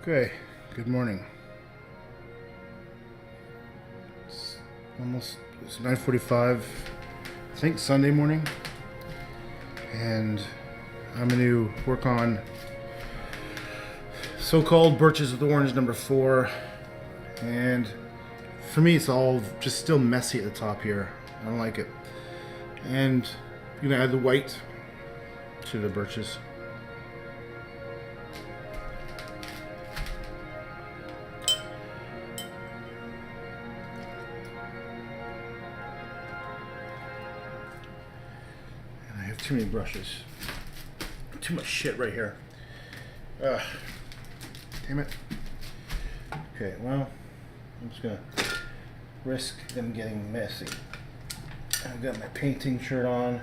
Okay, good morning. It's 9:45, I think Sunday morning, and I'm going to work on so-called Birches with Orange number 4, and for me it's all just still messy at the top here. I don't like it. And I'm going to add the white to the birches. Too many brushes. Too much shit right here. Damn it. Okay, well, I'm just gonna risk them getting messy. I've got my painting shirt on, or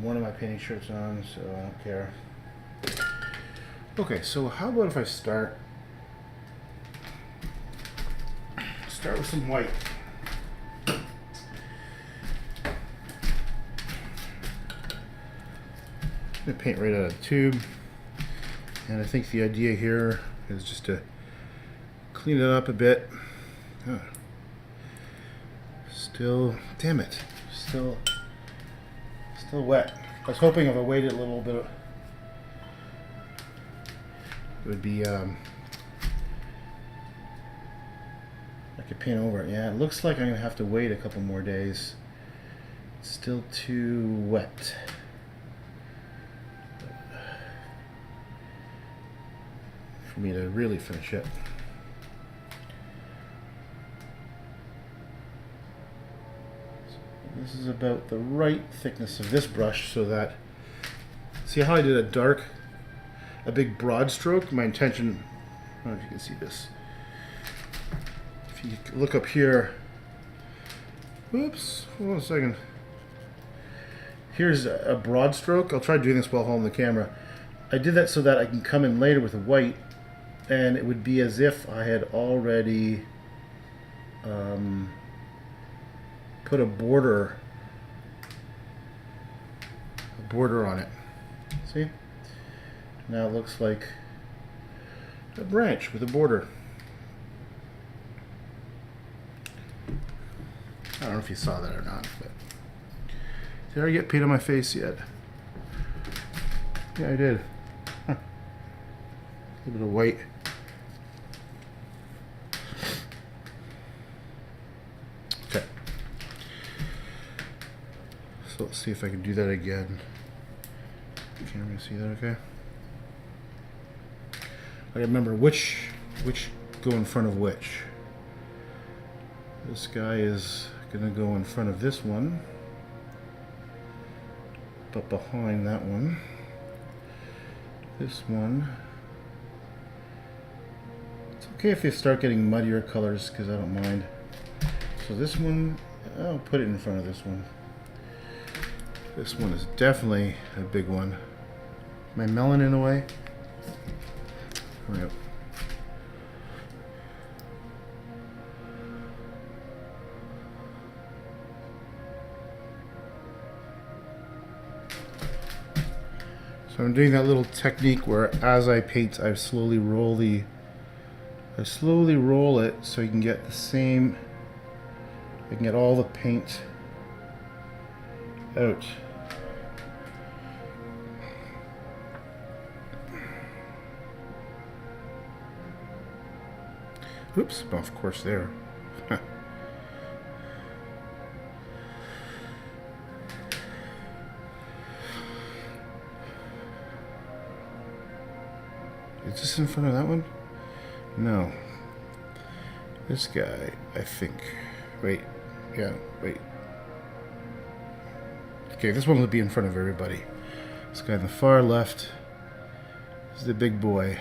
one of my painting shirts on, so I don't care. Okay, so how about if I start with some white. I'm gonna paint right out of the tube, and I think the idea here is just to clean it up a bit. Still, damn it, still wet. I was hoping if I waited a little bit, it would be I could paint over it. Yeah, it looks like I'm gonna have to wait a couple more days. It's still too wet. For me to really finish it. So this is about the right thickness of this brush, so that, see how I did a big broad stroke? My intention, I don't know if you can see this. If you look up here, oops, hold on a second. Here's a broad stroke. I'll try doing this while holding the camera. I did that so that I can come in later with a white, and it would be as if I had already put a border on it. See? Now it looks like a branch with a border. I don't know if you saw that or not, but did I get paint on my face yet? Yeah, I did. Huh. A little bit of white. Okay. So let's see if I can do that again. Can you see that okay? I remember which go in front of which. This guy is gonna go in front of this one, but behind that one. This one. It's okay if you start getting muddier colors, because I don't mind. So this one, I'll put it in front of this one. This one is definitely a big one. My melon in the way. Yep. So I'm doing that little technique where as I paint, I slowly roll it so you can get the same, I can get all the paint out. Oops, off course there. Is this in front of that one? No. This guy, I think. Wait. Yeah, wait. Okay, this one will be in front of everybody. This guy on the far left is the big boy.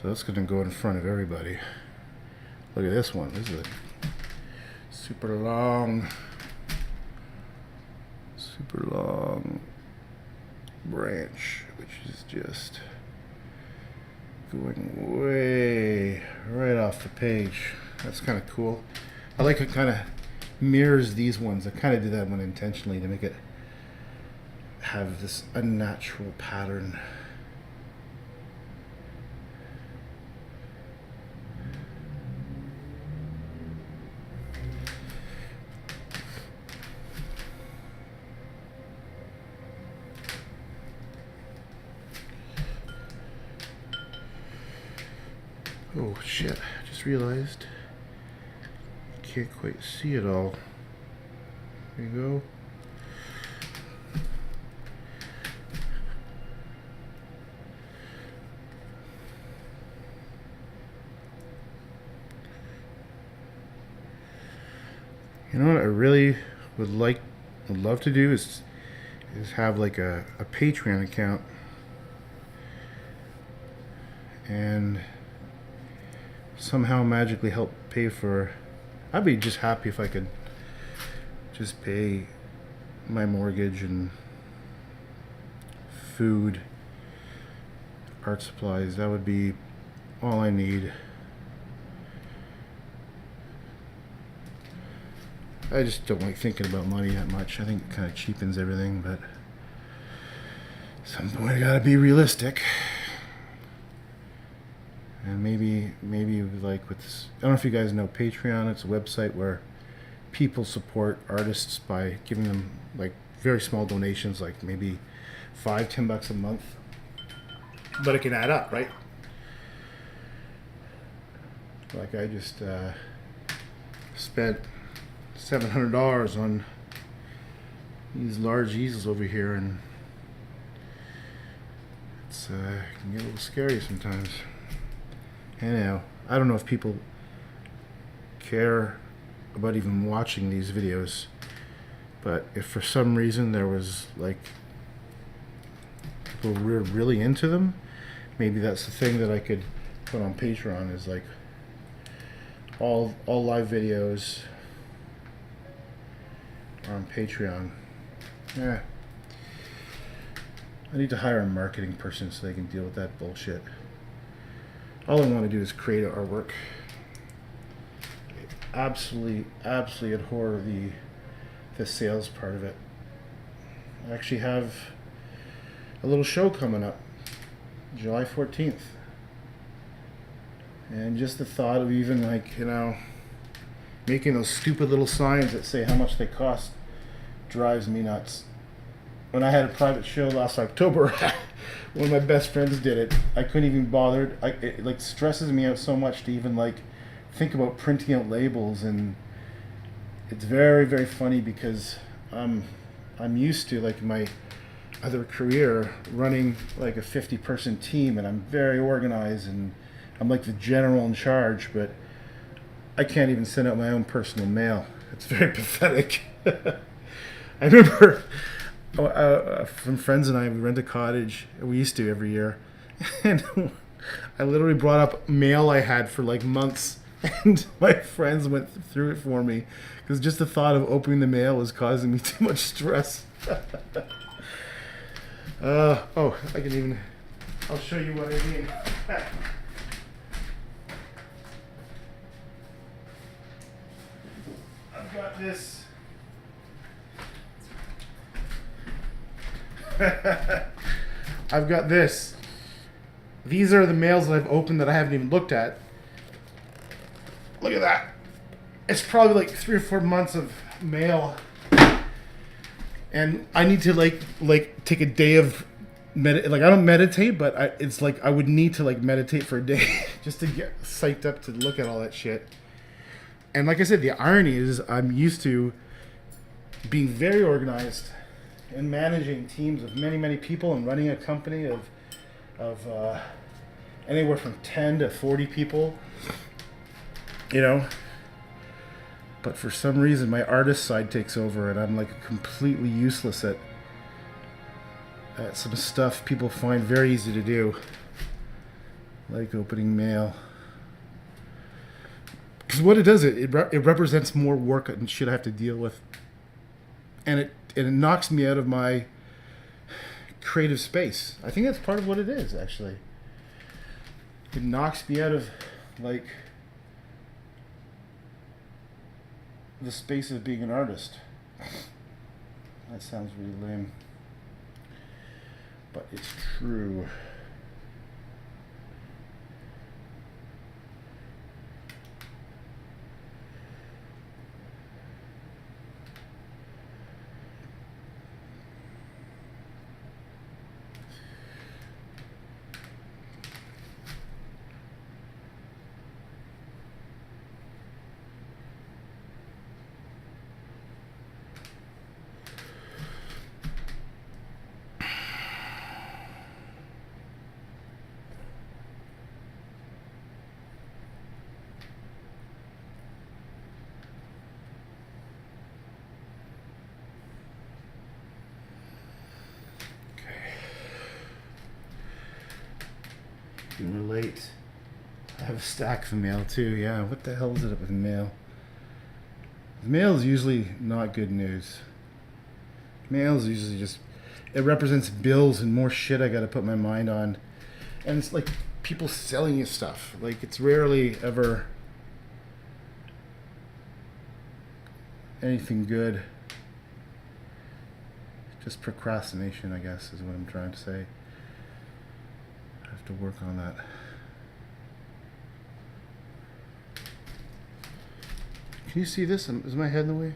So that's going to go in front of everybody. Look at this one. This is a super long branch, which is just going way right off the page. That's kind of cool. I like it kind of mirrors these ones. I kind of did that one intentionally to make it have this unnatural pattern. Oh shit, I just realized I can't quite see it all. There you go. You know what I really would love to do is have like a Patreon account and somehow magically help pay for. I'd be just happy if I could just pay my mortgage and food, art supplies. That would be all I need. I just don't like thinking about money that much. I think it kind of cheapens everything, but at some point I gotta be realistic. And maybe like with this, I don't know if you guys know Patreon. It's a website where people support artists by giving them like very small donations, like maybe $5-10 a month. But it can add up, right? Like I just spent $700 on these large easels over here, and it's can get a little scary sometimes. Anyhow, I don't know if people care about even watching these videos, but if for some reason there was like people were really into them, maybe that's the thing that I could put on Patreon, is like all live videos are on Patreon. Yeah, I need to hire a marketing person so they can deal with that bullshit. All I want to do is create artwork. I absolutely abhor the sales part of it. I actually have a little show coming up, July 14th. And just the thought of even like, you know, making those stupid little signs that say how much they cost drives me nuts. When I had a private show last October, one of my best friends did it. I couldn't even bother. It like stresses me out so much to even like think about printing out labels, and it's very funny because I'm used to like my other career running like a 50-person team, and I'm very organized and I'm like the general in charge, but I can't even send out my own personal mail. It's very pathetic. I remember some friends and I, we rent a cottage. We used to every year. And I literally brought up mail I had for like months. And my friends went through it for me. Because just the thought of opening the mail was causing me too much stress. I'll show you what I mean. I've got this. I've got this. These are the mails that I've opened that I haven't even looked at. Look at that. It's probably like 3 or 4 months of mail. And I need to like take a day of I don't meditate, but it's like I would need to like meditate for a day just to get psyched up to look at all that shit. And like I said, the irony is I'm used to being very organized and managing teams of many people and running a company of anywhere from 10 to 40 people, you know. But for some reason my artist side takes over, and I'm like completely useless at some stuff people find very easy to do, like opening mail. Because what it does, it represents more work and shit I have to deal with, and it knocks me out of my creative space. I think that's part of what it is, actually. It knocks me out of like the space of being an artist. That sounds really lame, but it's true. can relate. I have a stack of mail too. Yeah, what the hell is it up with mail? Mail is usually not good news. Mail is usually just, it represents bills and more shit I gotta put my mind on. And it's like people selling you stuff. Like, it's rarely ever anything good. Just procrastination, I guess, is what I'm trying to say. I have to work on that. Can you see this? Is my head in the way?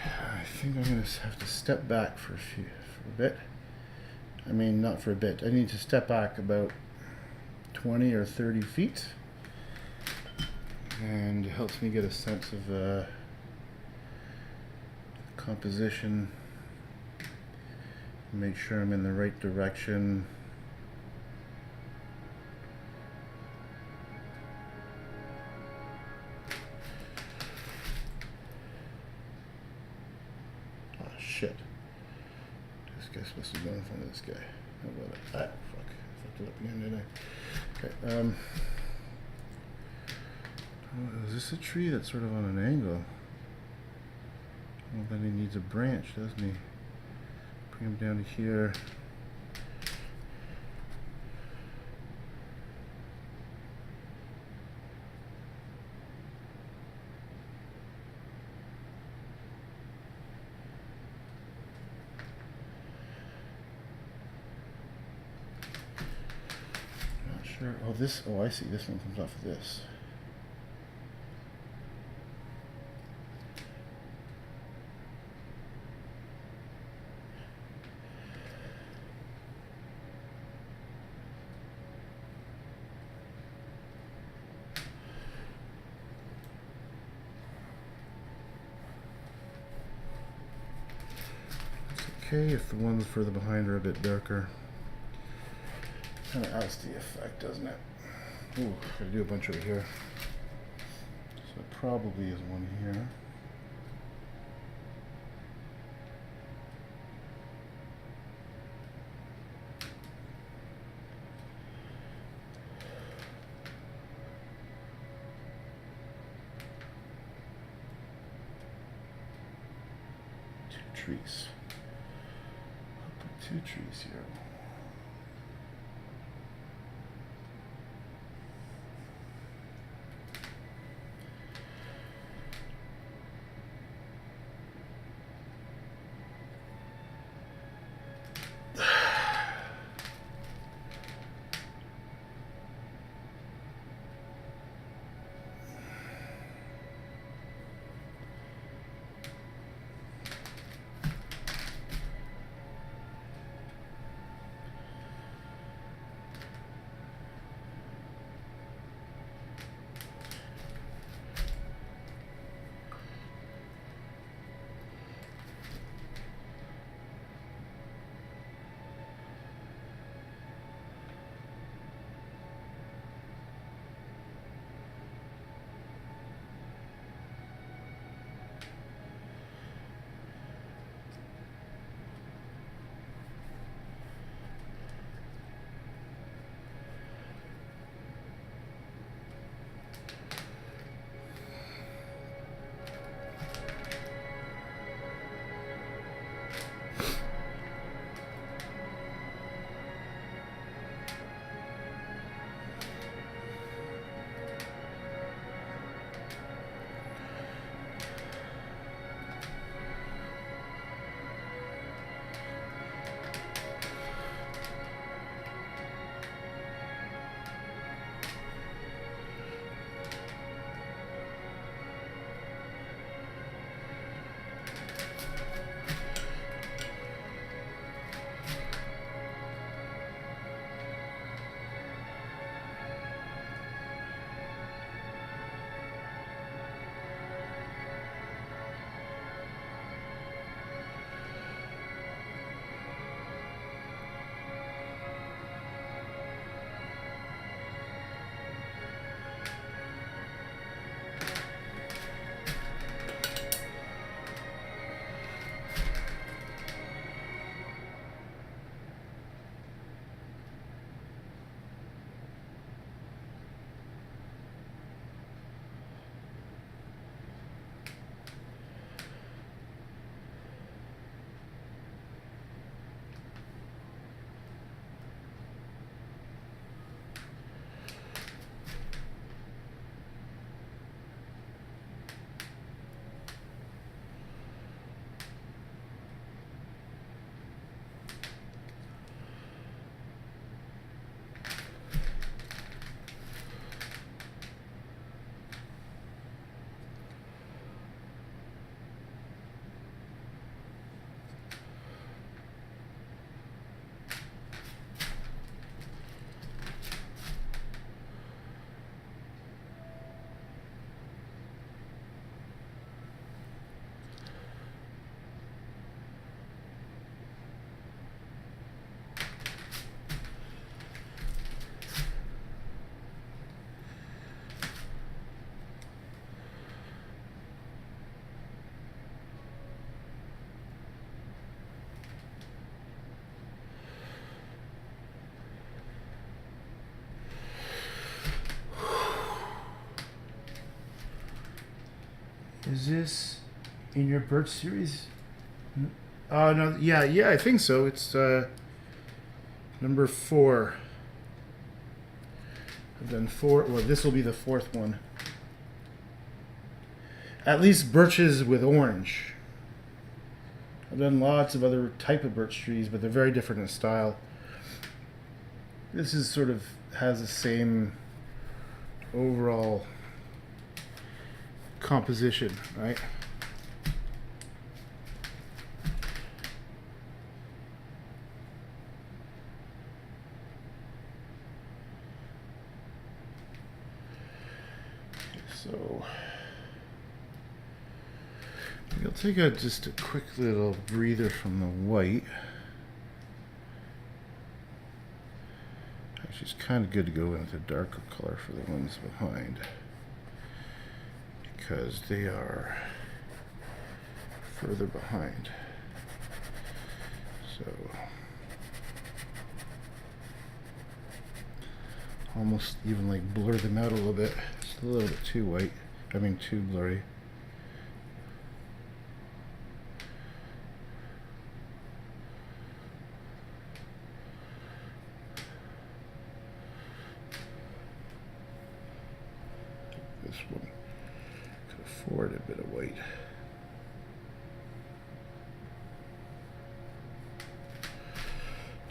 I think I'm going to have to step back for a bit. I mean, not for a bit. I need to step back about 20 or 30 feet. And it helps me get a sense of composition. Make sure I'm in the right direction. Shit. This guy's supposed to go in front of this guy. How about it? Ah, fuck. I fucked it up again, didn't I? Okay, oh, is this a tree that's sort of on an angle? Well, then he needs a branch, doesn't he? Bring him down to here. Sure. Oh, this. Oh, I see. This one comes off of this. It's okay if the ones further behind are a bit darker. Kind of adds to the effect, doesn't it? Ooh, gotta do a bunch over here. So it probably is one here. Two trees. I'll put 2 trees here. Is this in your Birch series? No, yeah, I think so. It's number 4. I've done 4. Well, this will be the 4th one. At least Birches with Orange. I've done lots of other type of birch trees, but they're very different in style. This is sort of has the same overall composition, right? So I'll take just a quick little breather from the white. Actually, it's kind of good to go in with a darker color for the ones behind, because they are further behind. So almost even like blur them out a little bit. It's a little bit too white. I mean, too blurry. This one could afford a bit of white.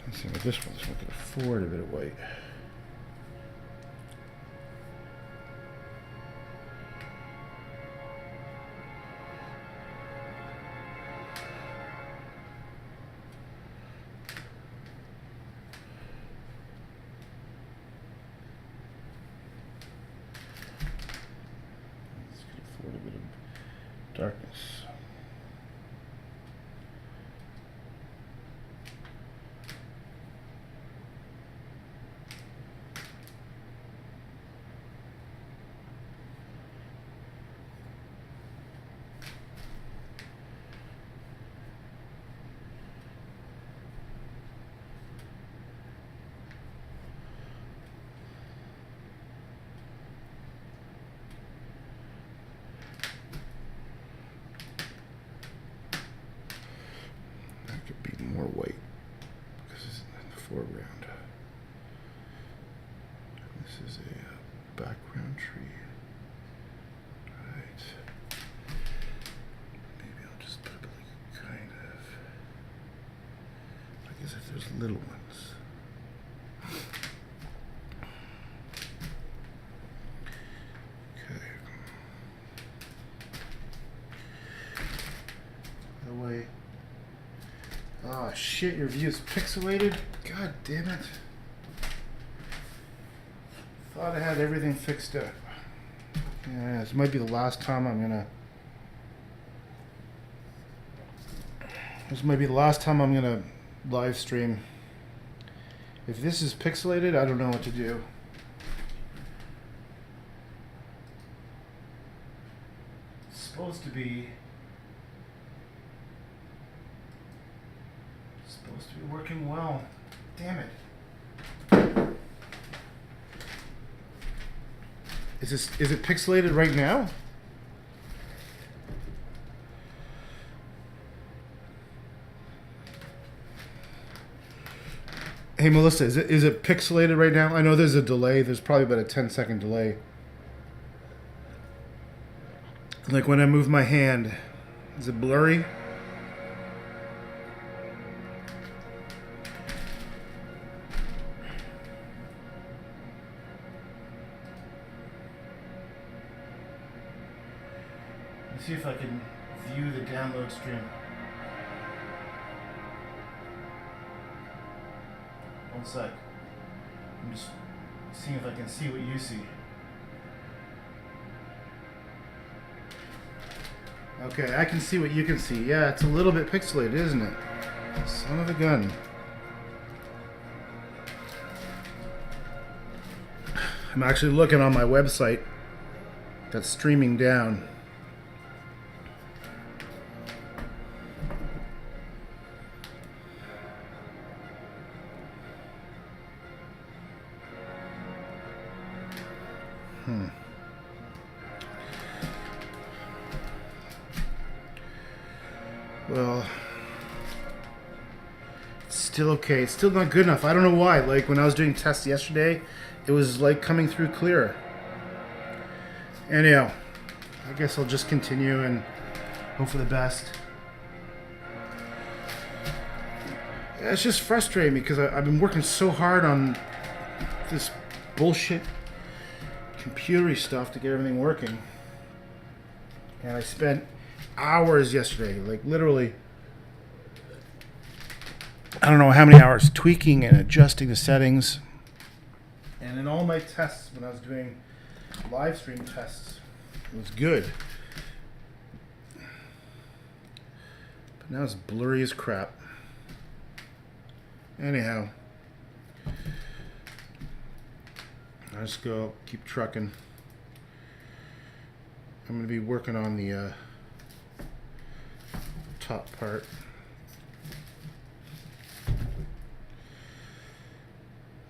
Let's see what this one could afford a bit of white. Darkness. More white because it's in the foreground. This is a background tree. Right. Maybe I'll just put it like kind of, I guess if there's little ones. Okay. By the way, oh shit, your view is pixelated? God damn it. Thought I had everything fixed up. Yeah, this might be the last time I'm gonna... This might be the last time I'm gonna live stream. If this is pixelated, I don't know what to do. It's supposed to be working well. Damn it. Is it pixelated right now? Hey Melissa, is it pixelated right now? I know there's a delay. There's probably about a 10-second delay. Like when I move my hand, is it blurry? Let's see if I can view the download stream. One sec. I'm just seeing if I can see what you see. Okay, I can see what you can see. Yeah, it's a little bit pixelated, isn't it? Son of a gun. I'm actually looking on my website that's streaming down. Well, it's still okay. It's still not good enough. I don't know why. Like when I was doing tests yesterday, it was like coming through clearer. Anyhow, I guess I'll just continue and hope for the best. Yeah, it's just frustrating because I've been working so hard on this bullshit computery stuff to get everything working. And I spent hours yesterday, like literally, I don't know how many hours tweaking and adjusting the settings. And in all my tests, when I was doing live stream tests, it was good. But now it's blurry as crap. Anyhow, I just go keep trucking. I'm going to be working on the top part.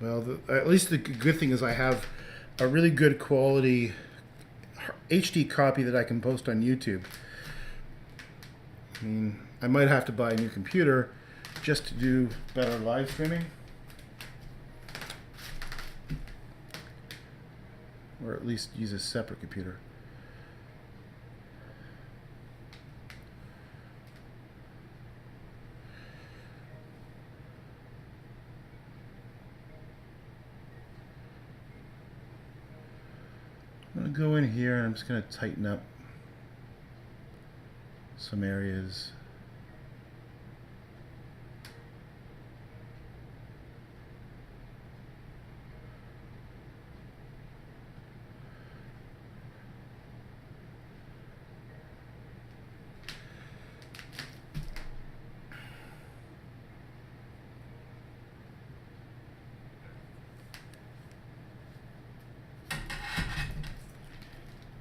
Well, at least the good thing is I have a really good quality HD copy that I can post on YouTube. I mean, I might have to buy a new computer just to do better live streaming. Or at least use a separate computer. I'm going to go in here and I'm just going to tighten up some areas.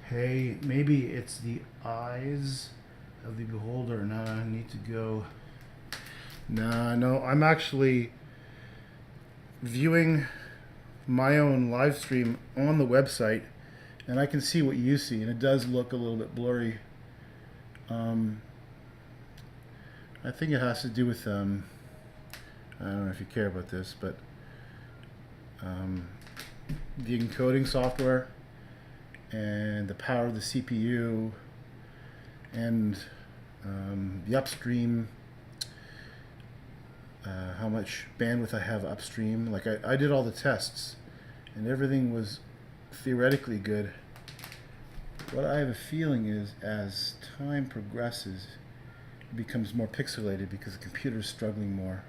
Hey, maybe it's the eyes of the beholder. No, I need to go. No, I'm actually viewing my own live stream on the website, and I can see what you see, and it does look a little bit blurry. I think it has to do with, I don't know if you care about this, but the encoding software and the power of the CPU and the upstream, how much bandwidth I have upstream. Like I did all the tests and everything was theoretically good. What I have a feeling is as time progresses, it becomes more pixelated because the computer is struggling more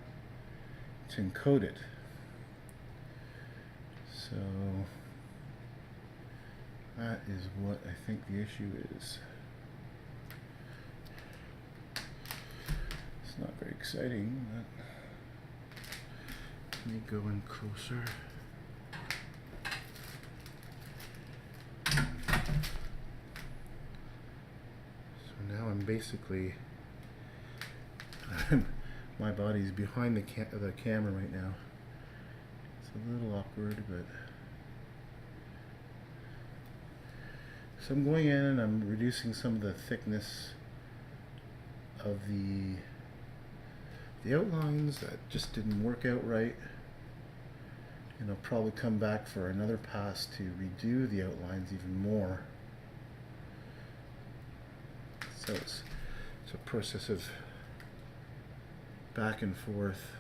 to encode it. So that is what I think the issue is. It's not very exciting, but let me go in closer. So now I'm basically, my body's behind the camera right now. It's a little awkward, but so I'm going in and I'm reducing some of the thickness of the outlines that just didn't work out right, and I'll probably come back for another pass to redo the outlines even more. So it's a process of back and forth,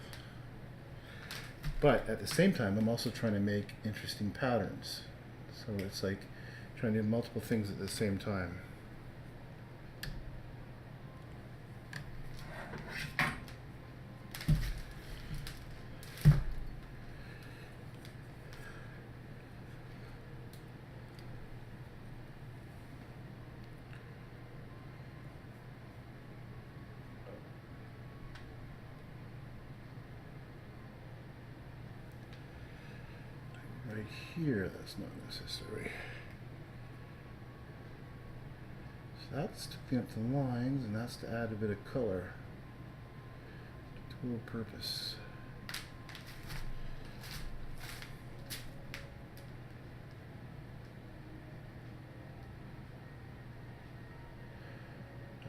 but at the same time I'm also trying to make interesting patterns, so it's like trying to do multiple things at the same time. Right here, that's not necessary. So that's to clean up the lines, and that's to add a bit of color. Dual purpose.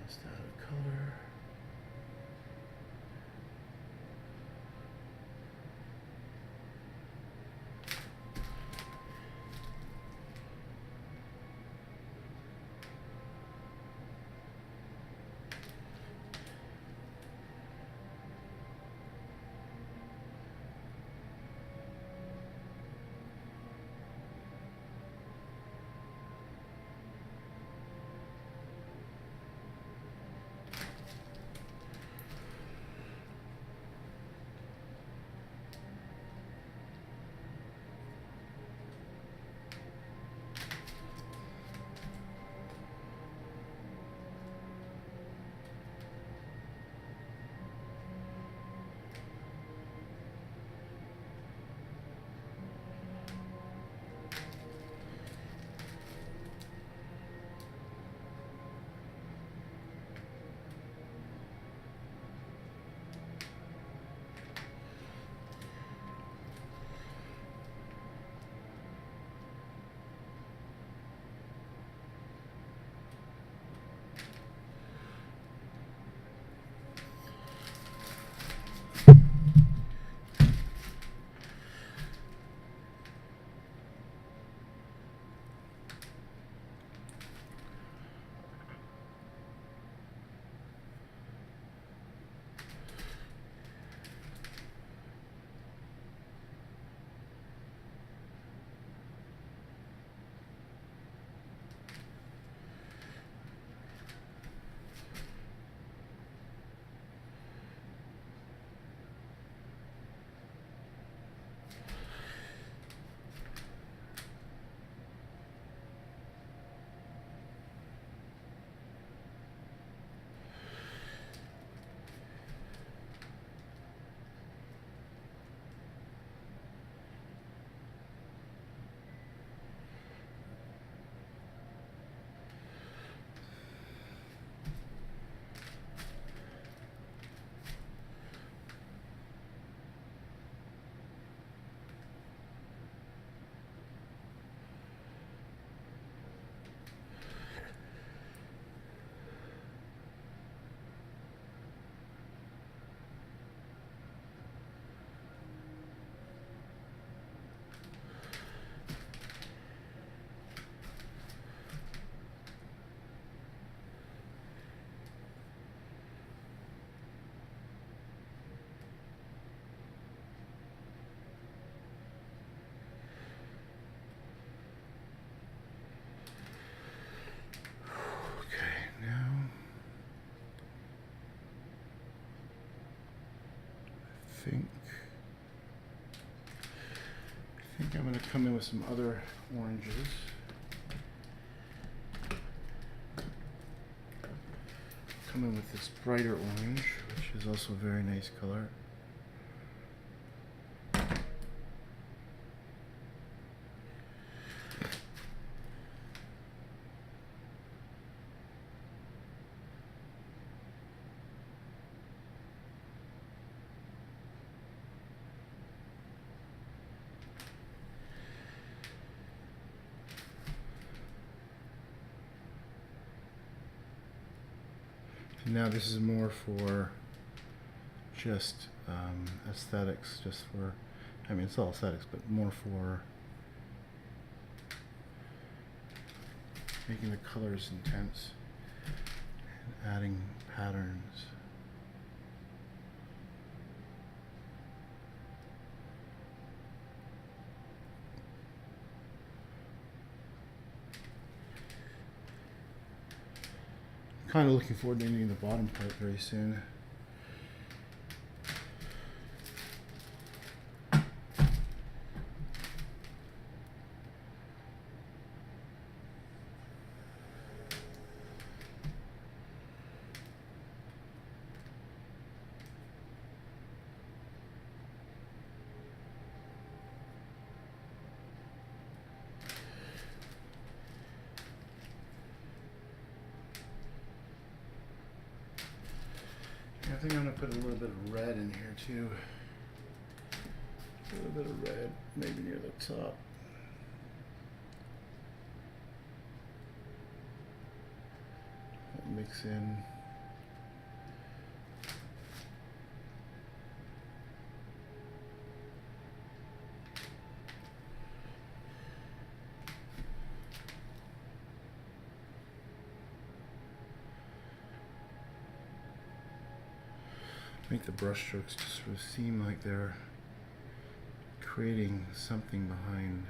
Just add a color. think I'm going to come in with some other oranges. Come in with this brighter orange, which is also a very nice color. Now this is more for just aesthetics, just for, I mean, it's all aesthetics, but more for making the colors intense and adding patterns. Kind of looking forward to ending the bottom part very soon. I think I'm going to put a little bit of red in here too. A little bit of red, maybe near the top. Mix in. Make the brush strokes just sort of seem like they're creating something behind.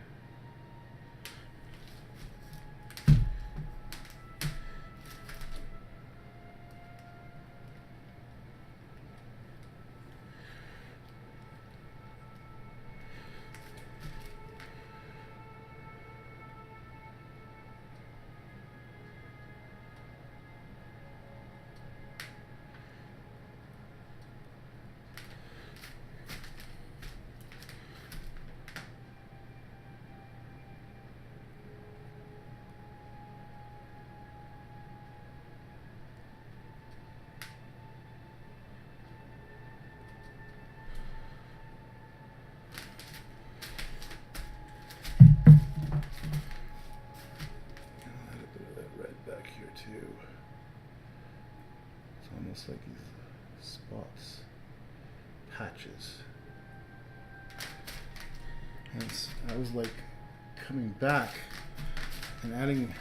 Too. It's almost like these spots, patches. And I was like coming back and adding,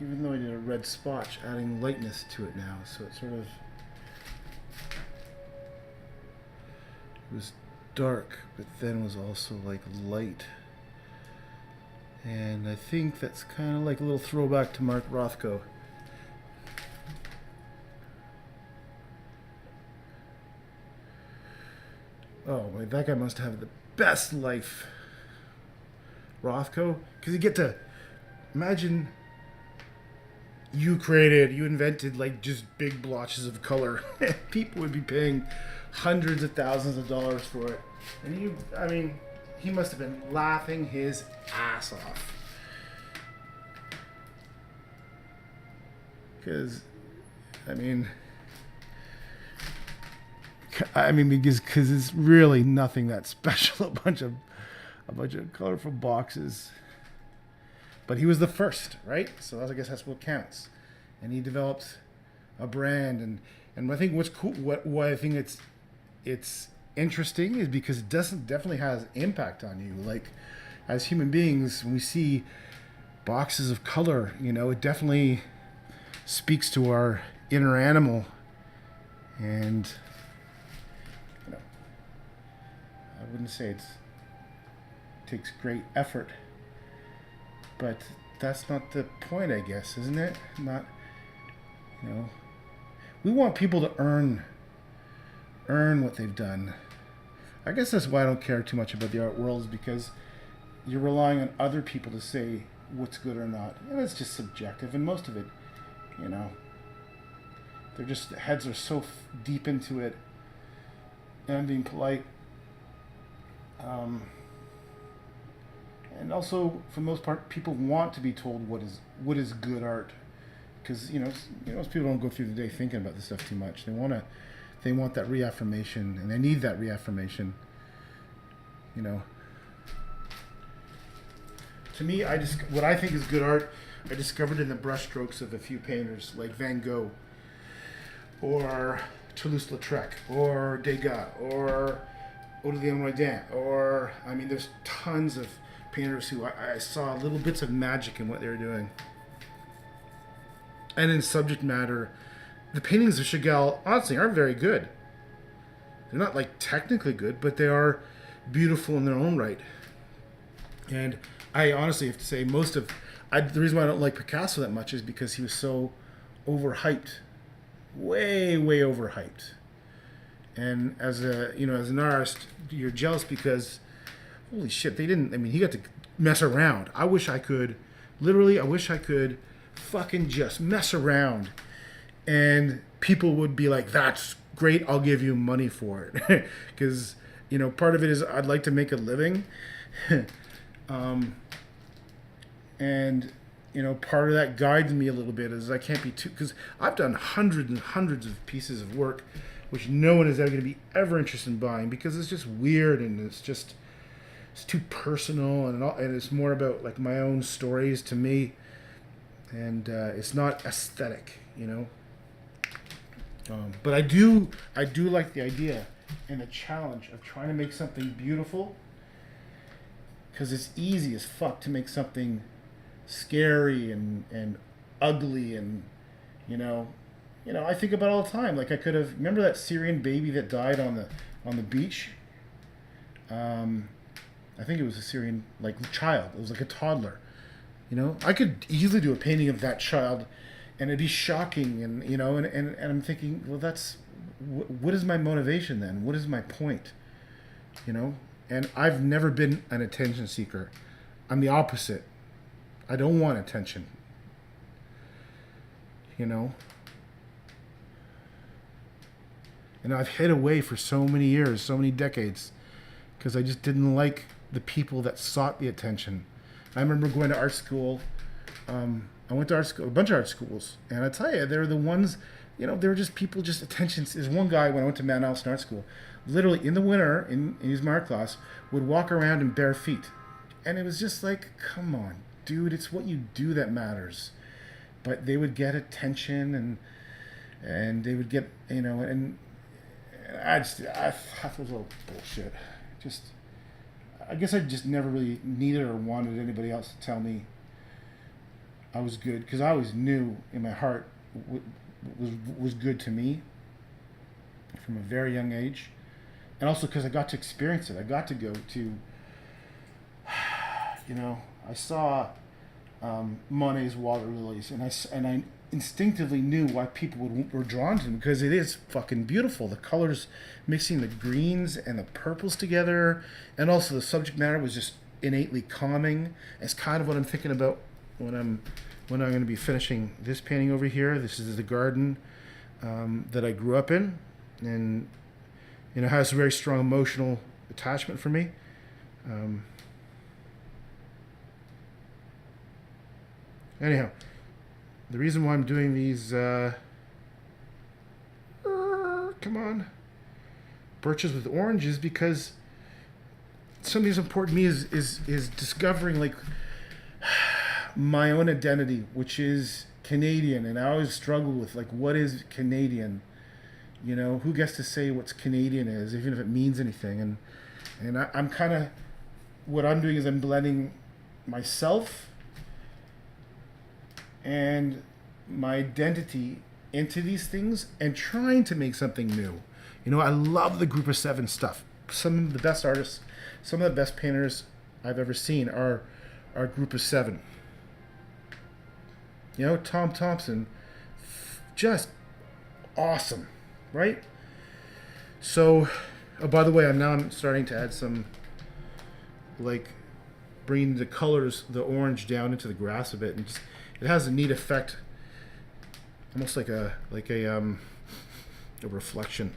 even though I did a red spotch, adding lightness to it now. So it sort of, it was dark, but then was also like light. And I think that's kind of like a little throwback to Mark Rothko. Oh, wait, that guy must have the best life. Rothko? Because you get to imagine you invented like just big blotches of color. People would be paying hundreds of thousands of dollars for it. And he must have been laughing his ass off. Because, because it's really nothing that special. A bunch of colorful boxes. But he was the first, right? So I guess that's what counts. And he developed a brand, and I think what's cool, why I think it's interesting is because it definitely has impact on you. Like, as human beings, when we see boxes of color, it definitely speaks to our inner animal. And I wouldn't say it takes great effort, but that's not the point, I guess, isn't it? Not, we want people to earn earn what they've done. I guess that's why I don't care too much about the art world, is because you're relying on other people to say what's good or not. And it's just subjective, and most of it, you know, they're just, heads are so deep into it. And I'm being polite. And also, for the most part, people want to be told what is good art, because most people don't go through the day thinking about this stuff too much. They want that reaffirmation, and they need that reaffirmation. You know. To me, what I think is good art, I discovered in the brushstrokes of a few painters like Van Gogh, or Toulouse-Lautrec, or Degas, or Aurélien Rodin, or there's tons of painters who I saw little bits of magic in what they were doing. And in subject matter, the paintings of Chagall honestly aren't very good. They're not like technically good, but they are beautiful in their own right. And I honestly have to say the reason why I don't like Picasso that much is because he was so overhyped. Way overhyped. And as an artist, you're jealous because holy shit, he got to mess around. I wish I could fucking just mess around and people would be like, that's great, I'll give you money for it. Because, part of it is I'd like to make a living. And, part of that guides me a little bit is I can't be too, because I've done hundreds and hundreds of pieces of work which no one is ever going to be ever interested in buying because it's just weird and it's too personal and it's more about like my own stories to me, and it's not aesthetic, but I do like the idea and the challenge of trying to make something beautiful, because it's easy as fuck to make something scary and ugly and I think about it all the time. Like I could have remember that Syrian baby that died on the beach. I think it was a Syrian child. It was like a toddler. I could easily do a painting of that child, and it'd be shocking. And and I'm thinking, well, that's what is my motivation then? What is my point? And I've never been an attention seeker. I'm the opposite. I don't want attention. And I've hid away for so many years, so many decades, because I just didn't like the people that sought the attention. I remember going to art school. I went to art school, a bunch of art schools, and I tell you, they're the ones, they were just people, just attention. There's one guy when I went to Mount Allison Art School, literally in the winter, in his art class, would walk around in bare feet. And it was just like, come on, dude, it's what you do that matters. But they would get attention, and they would get, and I thought it was all bullshit. I guess I just never really needed or wanted anybody else to tell me I was good, because I always knew in my heart what was good to me from a very young age, and also because I got to experience it. I got to go to, I saw Monet's Water Lilies, and I instinctively knew why people were drawn to them, because it is fucking beautiful. The colors, mixing the greens and the purples together, and also the subject matter was just innately calming. It's kind of what I'm thinking about when I'm going to be finishing this painting over here. This is the garden that I grew up in, and has a very strong emotional attachment for me. Anyhow, the reason why I'm doing these, Birches with Orange is because something that's important to me is discovering my own identity, which is Canadian, and I always struggle with what is Canadian. Who gets to say what's Canadian is, even if it means anything, and I'm kind of, what I'm doing is I'm blending myself and my identity into these things and trying to make something new. I love the Group of Seven stuff. Some of the best artists, some of the best painters I've ever seen are Group of Seven. Tom Thompson, just awesome, right? So, oh, by the way, I'm starting to add some, like, bringing the colors, the orange down into the grass a bit, and just, it has a neat effect, almost like a reflection.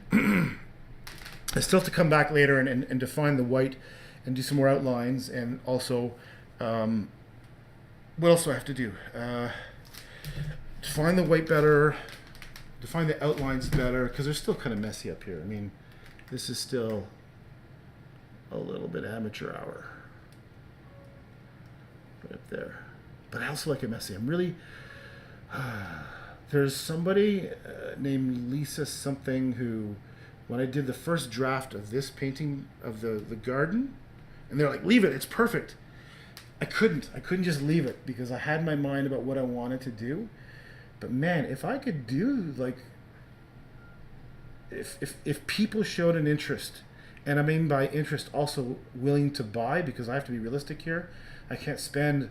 I still have to come back later and define the white and do some more outlines, and also, what else do I have to do? Define the white better, define the outlines better, because they're still kind of messy up here. I mean, this is still a little bit amateur hour right up there. But I also like it messy. I'm really... there's somebody named Lisa something who, when I did the first draft of this painting of the garden, and they're like, leave it, it's perfect. I couldn't just leave it because I had my mind about what I wanted to do. But man, if I could do, like, if people showed an interest, and I mean by interest also willing to buy, because I have to be realistic here. I can't spend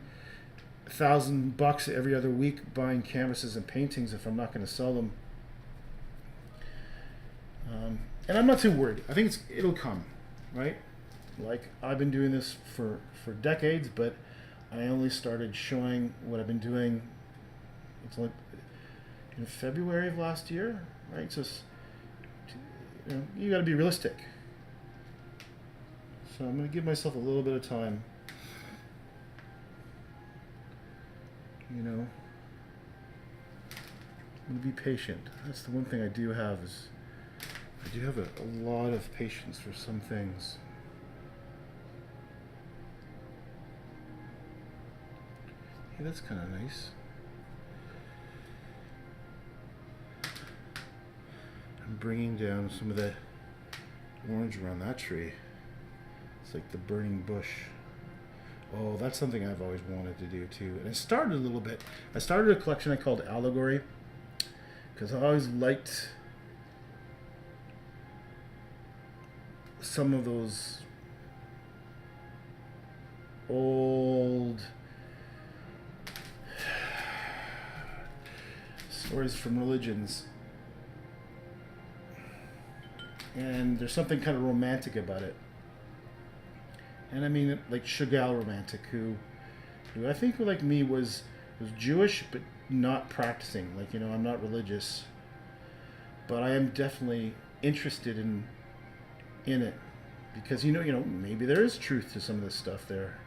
$1,000 every other week buying canvases and paintings if I'm not going to sell them. And I'm not too worried. I think it'll come, right? Like, I've been doing this for decades, but I only started showing what I've been doing. It's like in February of last year, right? So, you got to be realistic. So I'm going to give myself a little bit of time. I'm going to be patient. That's the one thing I do have, is I do have a lot of patience for some things. Hey, that's kind of nice. I'm bringing down some of the orange around that tree. It's like the burning bush. Oh, that's something I've always wanted to do too. And it started a little bit. I started a collection I called Allegory, because I always liked some of those old stories from religions. And there's something kind of romantic about it. And I mean, like Chagall romantic, who I think, like me, was Jewish but not practicing. Like, I'm not religious, but I am definitely interested in it, because maybe there is truth to some of this stuff there.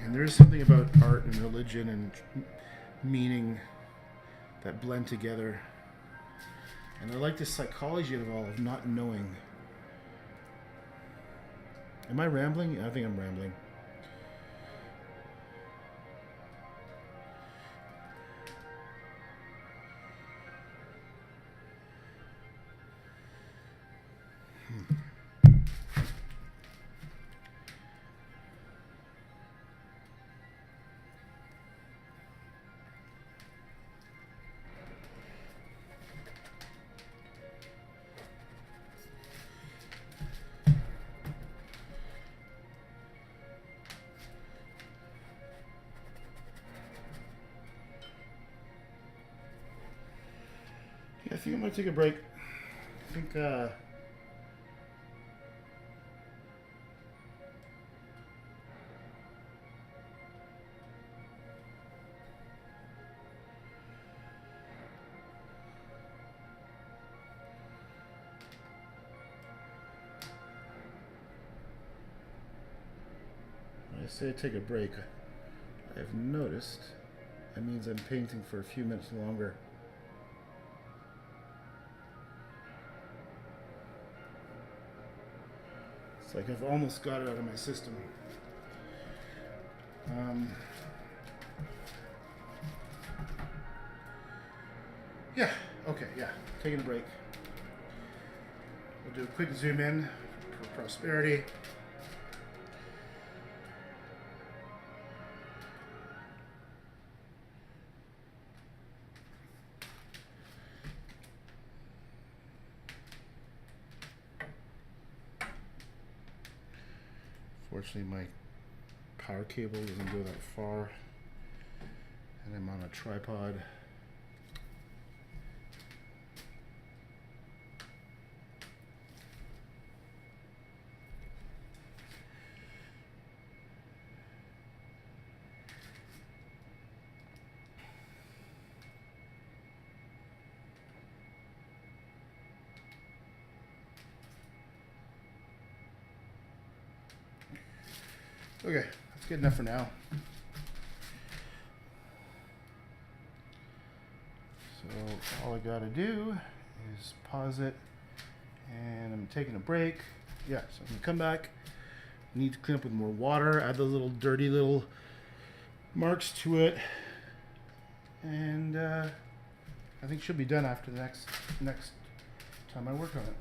And there is something about art and religion and meaning that blend together. And I like the psychology of all, of not knowing. Am I rambling? I think I'm rambling. I think I'm going to take a break. I think, when I say take a break, I've noticed that means I'm painting for a few minutes longer. It's like I've almost got it out of my system. Yeah, okay, yeah, taking a break. We'll do a quick zoom in for prosperity. Fortunately, my power cable doesn't go that far, and I'm on a tripod. Okay, that's good enough for now. So all I gotta do is pause it, and I'm taking a break. Yeah, so I'm gonna come back. Need to clean up with more water, add those little dirty little marks to it, and I think she'll be done after the next time I work on it.